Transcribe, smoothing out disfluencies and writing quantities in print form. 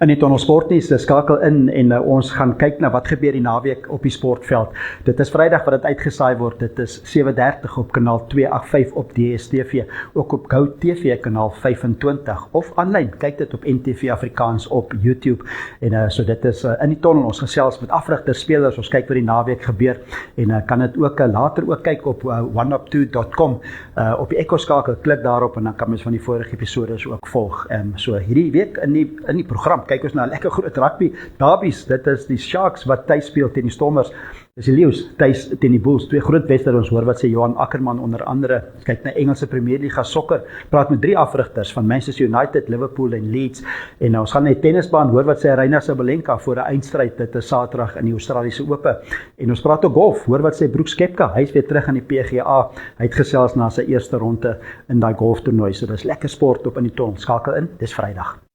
In die Tunnel Sportnuus, skakel in en ons gaan kyk na wat gebeur die naweek op die sportveld. Dit is Vrydag wat dit uitgesaai word. Dit is 7:30 op kanaal 285 op DStv, ook op Go TV kanaal 25 of aanlyn. Kyk dit op NTV Afrikaans op YouTube. En so dit is in die tunnel. Ons gesels met afrigters, spelers. Ons kyk wat die naweek gebeur en kan dit ook later ook kyk op oneup2.com op die Echo skakel. Klik daarop en dan kan mens van die vorige episodes ook volg. So hierdie week in die program kyk ons na 'n lekker groot rugby derbies. Dit is die Sharks wat tuis speel teen die Stormers. Dis die Lions tuis teen die Bulls. Twee groot wedstryde. Ons hoor wat sê Johan Ackerman onder andere. Ons kyk na Engelse Premier Liga sokker. Praat met 3 afrigters van Manchester United, Liverpool en Leeds. En ons gaan na die tennisbaan hoor wat sê Aryna Sabalenka voor 'n eindstryd. Dit is Saterdag in die Australiese Ope. En ons praat ook golf. Hoor wat sê Brooks Koepka. Hy is weer terug in die PGA. Hy het gesels na sy eerste ronde in daai golftoernooi. So dis lekker sport op in die tunnel. Skakel in. Dis Vrydag.